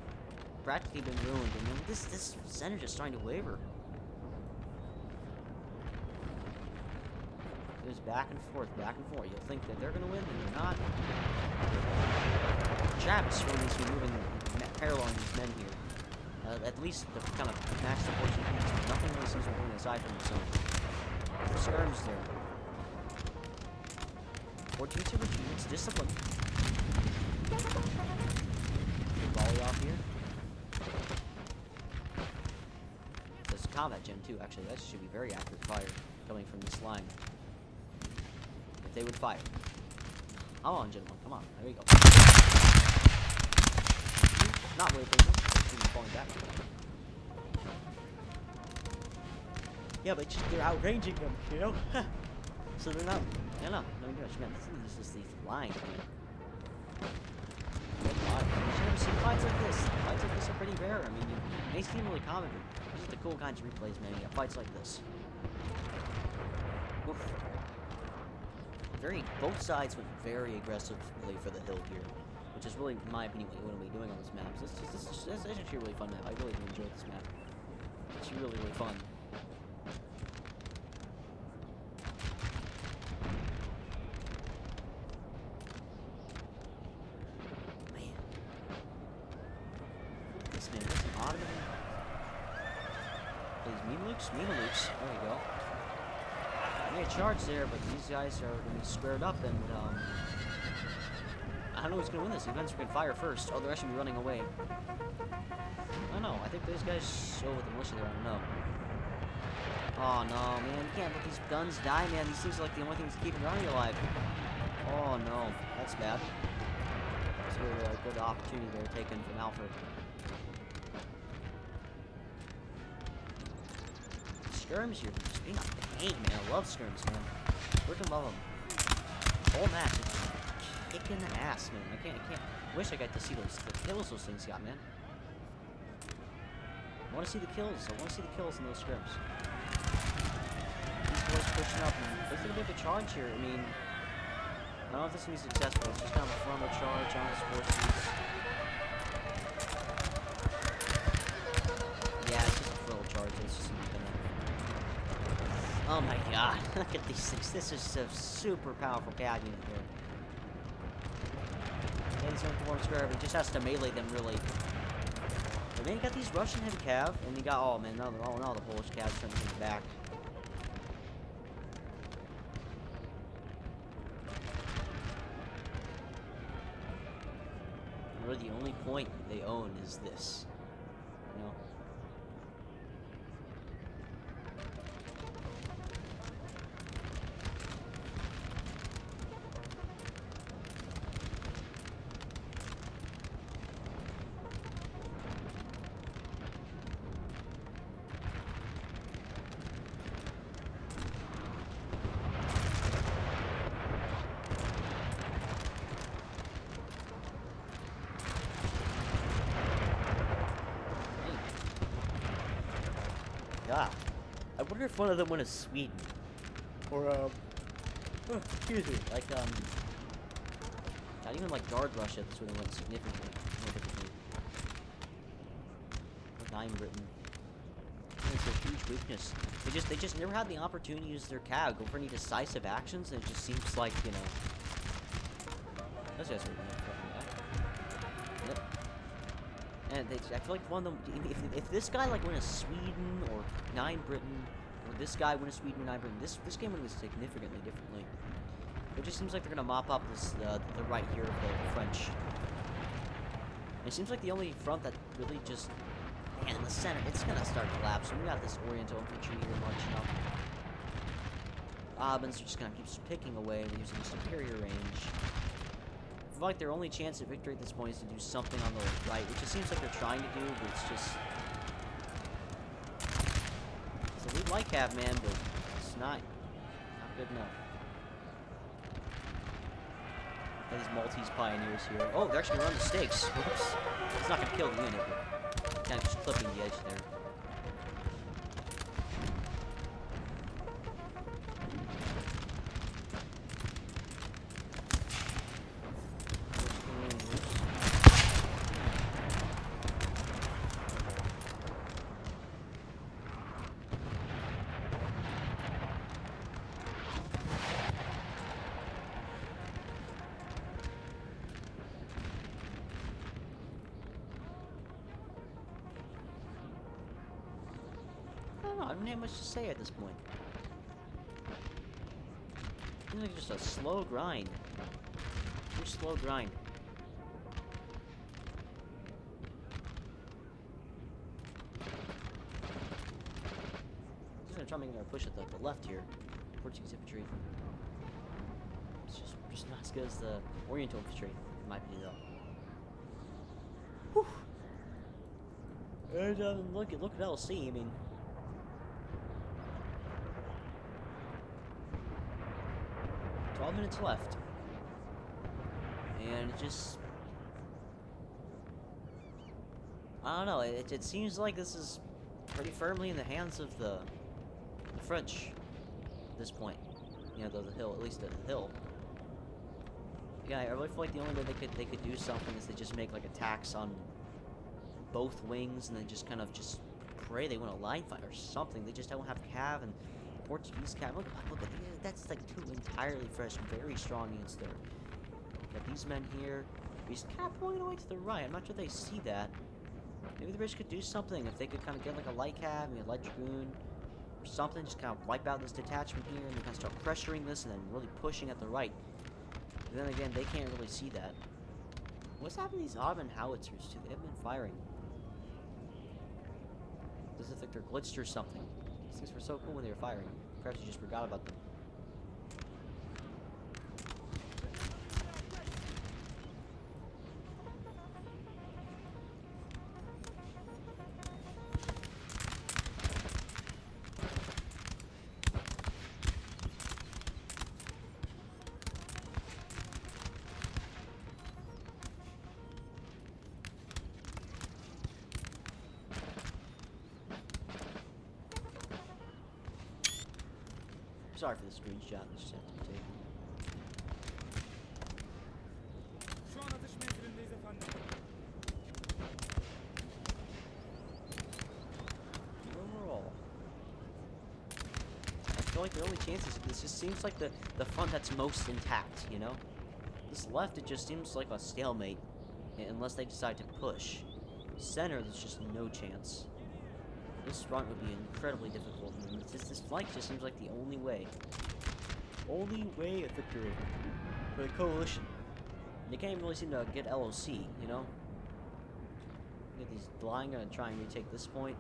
Speaker 1: practically been ruined. And then this center just starting to waver. There's back and forth, back and forth. You'll think that they're gonna win, and they're not. Travis really needs to be moving, paralleling these men here. At least the kind of max the fortune. Nothing really seems to be going aside from the zone. There's skirms there. 14 super units, discipline. Volley off here. There's combat gen 2, actually. That should be very accurate fire coming from this line. If they would fire. Come on, gentlemen. Come on. There we go. Not really thinking. Falling back. Yeah, but they're outranging them, you know? So they're not. No, gosh, man, this is just these lines, man. You've never seen fights like this. Fights like this are pretty rare. I mean, they seem really common. These are the cool kinds of replays, man. You got fights like this. Oof. Both sides went very aggressively for the hill here, which is really, in my opinion, what you want to be doing on this map. This is actually a really fun map. I really do enjoy this map. It's really, really fun. Memalukes. There you go. I made a charge there, but these guys are going to be squared up, and I don't know who's going to win this. The events are going to fire first. Oh, they're actually running away. I don't know. I think those guys show with the militia there. I don't know. Oh no, man! You can't let these guns die, man. These things are like the only things keeping your army alive. Oh no, that's bad. That's a really good opportunity they're taking from Alfred. Skirms here, just being a pain, man. I love skirms, man. Freaking love them. Whole match, it's kicking ass, man. I can't. Wish I got to see the kills those things got, man. I want to see the kills. I want to see the kills in those skirms. These boys pushing up, and they're gonna make a charge here. I mean, I don't know if this is gonna be successful. It's just kind of a frontal charge on his forces. Yeah, it's just a frontal charge. It's just gonna. Oh my god, look at these things. This is a super powerful CAD unit here. Yeah, he's going to perform square, but he just has to melee them really. But then you got these Russian heavy cav, and you got, oh man, now the Polish cav's trying to come back. Really, the only point they own is this. You know? wonder if one of them went to Sweden. Or, excuse me. Like, not even like guard Russia, this would have went significantly more differently. Like 9 Britain. It's a huge weakness. They just never had the opportunity to use their CAV, go for any decisive actions, and it just seems like, you know. Those guys are fucking back. Yep. And I feel like one of them, if this guy like went to Sweden or 9 Britain, or this guy went to Sweden or 9 Britain, this game would have been significantly differently. It just seems like they're gonna mop up this the right here of the French. And it seems like the only front that really just, man, in the center, it's gonna start collapsing. We got this Oriental infantry here marching up. Albans are just gonna keep picking away. They're using superior range. I feel like their only chance at victory at this point is to do something on the right, which it seems like they're trying to do, but it's just. So we like Cav, man, but it's not good enough. These Maltese pioneers here. Oh, they're actually gonna run the stakes. Whoops. It's not gonna kill the unit, but kind of just clipping the edge there. I don't have much to say at this point. It's like just a slow grind. Just slow grind. Just gonna try making our push at the left here. Portuguese infantry. It's just not as good as the Oriental infantry, in my opinion, though. Whew. And look at LC. I mean. 12 minutes left. And it just. I don't know, it seems like this is pretty firmly in the hands of the French at this point. You know, the hill, at least the hill. Yeah, I really feel like the only way they could do something is they just make like attacks on both wings and then just kind of just pray they win a line fight or something. They just don't have Cav and Portuguese Cav. Look, that's like 2 entirely fresh, very strong units there. Got these men here. These Cav pulling away to the right. I'm not sure they see that. Maybe the British could do something if they could kind of get like a light Cav, maybe a light dragoon, or something. Just kind of wipe out this detachment here and then kind of start pressuring this and then really pushing at the right. But then again, they can't really see that. What's happening to these Ottoman howitzers too? They haven't been firing. Does it look like they're glitched or something? These things were so cool when they were firing. Perhaps you just forgot about them. Sorry for the screenshot, this just had to be taken. Overall, I feel like the only chances of this just seems like the front that's most intact, you know? This left, it just seems like a stalemate, unless they decide to push. Center, there's just no chance. This front would be incredibly difficult, and this flank just seems like the only way. Only way of victory for the coalition. And they can't even really seem to get LOC, you know? Get these blind gonna try and retake this point.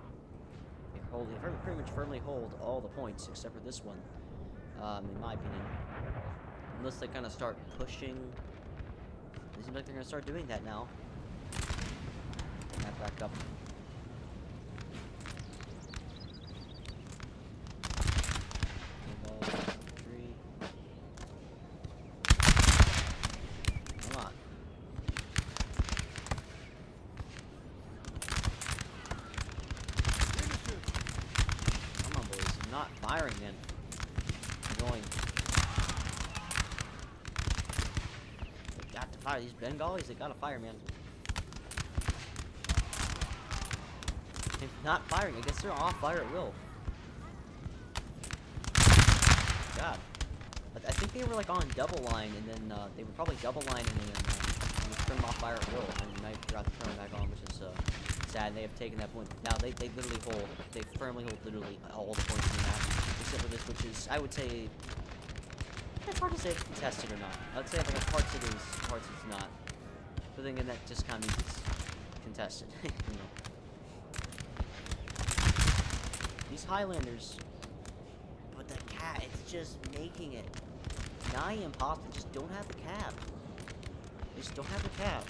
Speaker 1: They pretty much firmly hold all the points except for this one, in my opinion. Unless they kind of start pushing. It seems like they're gonna start doing that now. Back up. fire. These Bengalis, they gotta fire, man. If not firing, I guess they're off fire at will. God. I think they were like on double line, and then they were probably double lining, and then turn them off fire at will, and I forgot to turn them back on, which is sad. They have taken that point. Now they literally hold, they firmly hold literally all the points in the map, except for this, which is, I would say, it's hard to say if it's contested or not. I'd say like parts it is, parts it's not. But then again, that just kind of means it's contested. You know. These Highlanders, but the cat, it's just making it nigh impossible. They just don't have the cab. They just don't have the cab.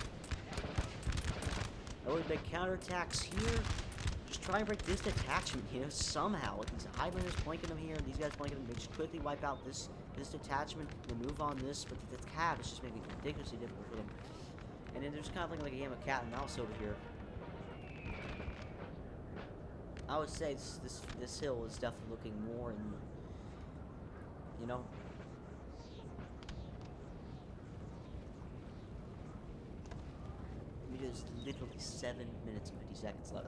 Speaker 1: Oh, we make counterattacks here. Just try and break this detachment, you know, somehow. With these Highlanders flanking them here, these guys flanking them, they just quickly wipe out this detachment, they move on this, but the cab is just making it ridiculously difficult for them. And then there's kind of like a game of cat and mouse over here. I would say this hill is definitely looking more and, you know. There's literally 7 minutes and 50 seconds left.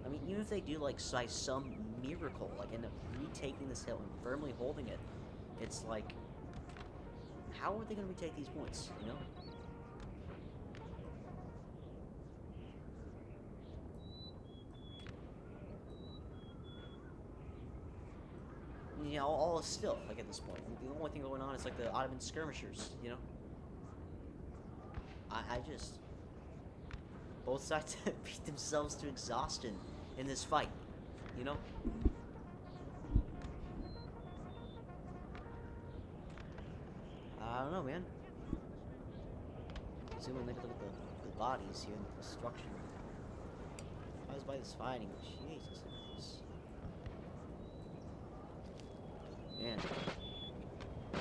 Speaker 1: I mean, even if they do, like, some miracle, like, end up retaking this hill and firmly holding it, it's like, how are they going to retake these points, you know? You know, all is still, like, at this point. I mean, the only thing going on is, like, the Ottoman skirmishers, you know? I just... Both sides beat themselves to exhaustion in this fight, you know? I don't know, man. Zoom in, look at the bodies here and the destruction. I was by this fighting. Jesus. Man. I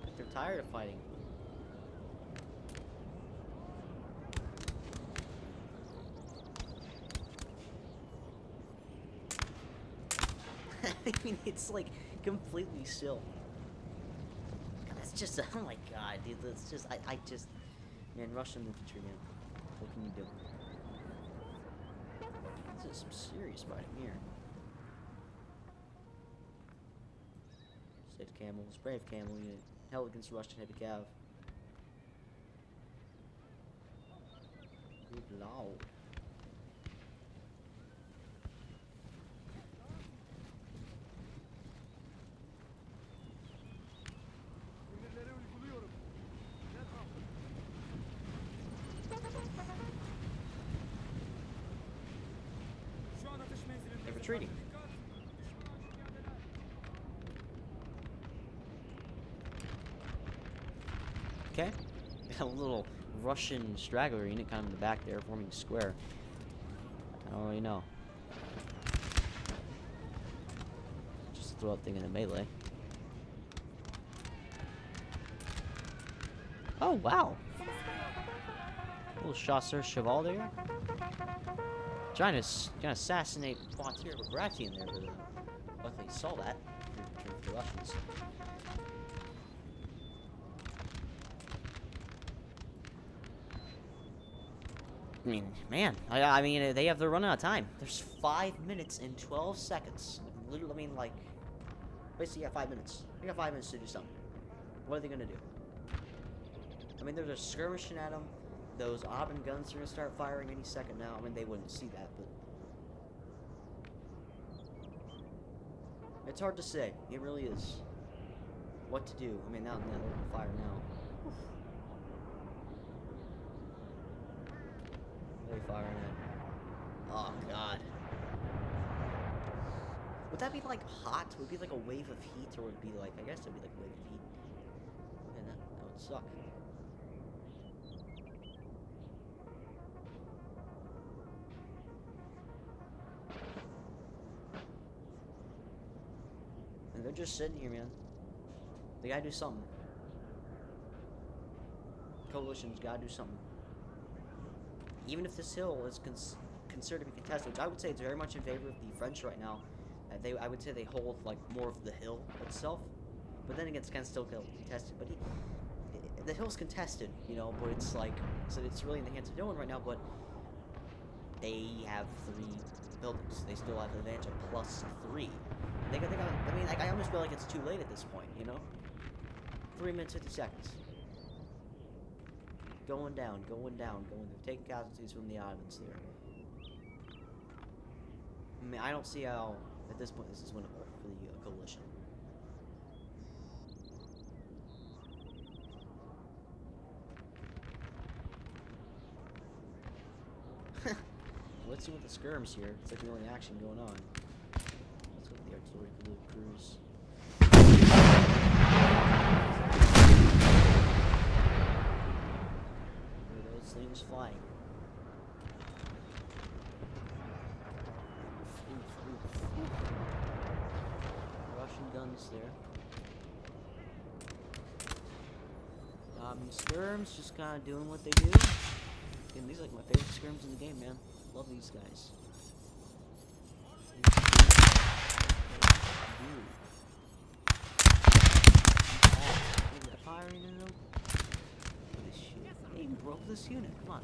Speaker 1: think they're tired of fighting. I mean, it's like completely still. That's just, oh my god, dude, that's just, I just, man, Russian infantry, man, what can you do? This is some serious fighting here. Saved camels, brave camel unit, held against Russian heavy cav. Good lord. They're retreating. Okay. A little Russian straggler unit kind of in the back there, forming a square. I don't really know. Just throw that thing in the melee. Oh, wow. Little Chasseur Cheval there. Trying to assassinate Poitiers with Bagration there, but luckily he saw that. For the Russians. I mean, man, I mean, they have, they're running out of time. There's 5 minutes and 12 seconds. Literally, I mean, like, basically, you got 5 minutes. You got 5 minutes to do something. What are they gonna do? I mean, they're just skirmishing at them. Those Ottoman guns are gonna start firing any second now. I mean, they wouldn't see that, but it's hard to say. It really is. What to do? I mean, now they're gonna fire now. Oof. What are they firing at? Oh God. Would that be like hot? Would it be like a wave of heat, or would it be like? I guess it'd be like a wave of heat. And that would suck. And they're just sitting here, man. They gotta do something. Coalition's gotta do something. Even if this hill is considered to be contested, which I would say it's very much in favor of the French right now. I would say they hold like more of the hill itself. But then again, it's kind of still contested. But the hill's contested, you know. But it's like, so it's really in the hands of no one right now. But they have 3 buildings. They still have an advantage of +3. They got. I mean, like, I almost feel like it's too late at this point, you know. 3 minutes 50 seconds. Going down. They're taking casualties from the Ottomans there. I mean, I don't see how at this point this is winnable for the coalition. Let's see what the skirms here. It's like the only action going on. Let's go with the artillery crews. Where are those things flying? Russian guns there. Skirms just kind of doing what they do. Again, these are like my favorite skirms in the game, man. Love these guys. Is that firing in them? Look at this shit. They even broke this unit. Come on.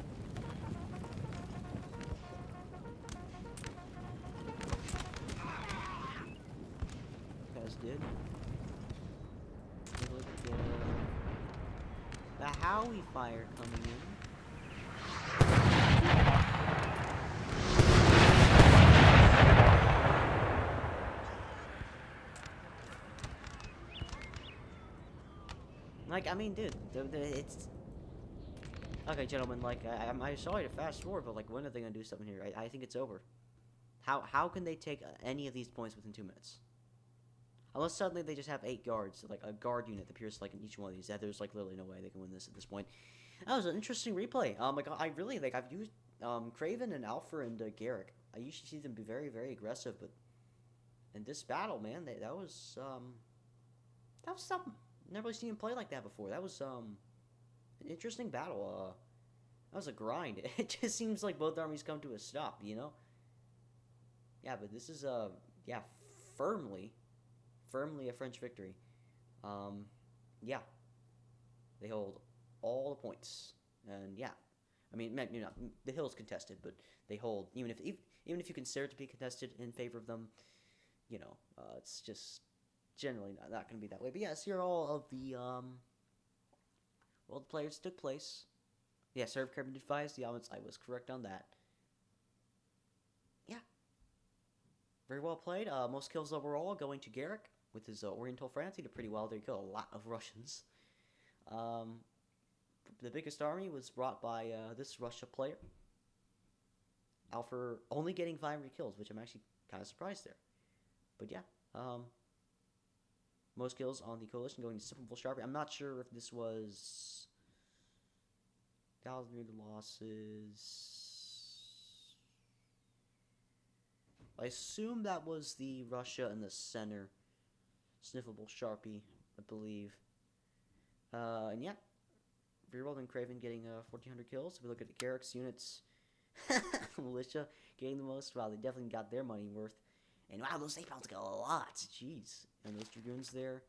Speaker 1: You guys did. Look at the Howie fire coming in. Like, I mean, dude, it's... Okay, gentlemen, like, I'm sorry to fast forward, but, like, when are they gonna do something here? I think it's over. How can they take any of these points within 2 minutes? Unless suddenly they just have 8 guards, like, a guard unit that appears, like, in each one of these. There's, like, literally no way they can win this at this point. That was an interesting replay. Like, I really, like, I've used, Craven and Alpha and, Garrick. I usually see them be very, very aggressive, but in this battle, man, that was something. Never really seen him play like that before. That was an interesting battle. That was a grind. It just seems like both armies come to a stop, you know? Yeah, but this is yeah, firmly a French victory. Yeah. They hold all the points. And yeah. I mean, you know, the hill's contested, but they hold even if you consider it to be contested in favor of them, you know, it's just generally not going to be that way. But yes, here are all of the players took place. Yeah, serve Carbon defies the elements. I was correct on that. Yeah, very well played. Most kills overall going to Garrick with his Oriental France. He did pretty well. There you go. A lot of Russians. The biggest army was brought by this Russia player. Alpha only getting 500 kills, which I'm actually kind of surprised there. But yeah, most kills on the coalition going to Simple Sharpie. I'm not sure if this was 1,000 losses. I assume that was the Russia in the center. Sniffable Sharpie, I believe. And yeah, Rerolled and Craven getting 1,400 kills. If we look at the Garrick's units, Militia getting the most. Wow, they definitely got their money worth. And wow, those napalms got a lot. Jeez. And those Dragoons there.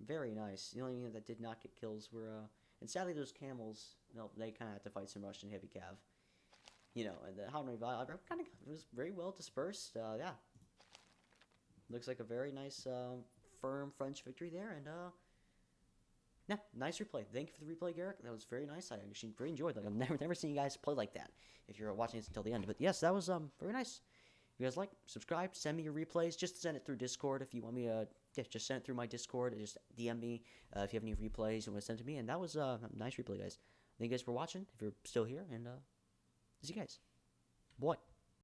Speaker 1: Very nice. The only unit that did not get kills were, and sadly those camels, no, they kind of had to fight some Russian heavy cav. You know, and the Honore Valley kind of was very well dispersed. Yeah. Looks like a very nice, firm French victory there. And, yeah, nice replay. Thank you for the replay, Garrick. That was very nice. I actually very enjoyed it. Like, I've never seen you guys play like that if you're watching this until the end. But yes, that was very nice. If you guys like, subscribe, send me your replays. Just send it through Discord if you want me to. Yeah, just send it through my Discord. Just DM me if you have any replays you want to send to me. And that was a nice replay, guys. Thank you guys for watching. If you're still here, and see you guys. Boy.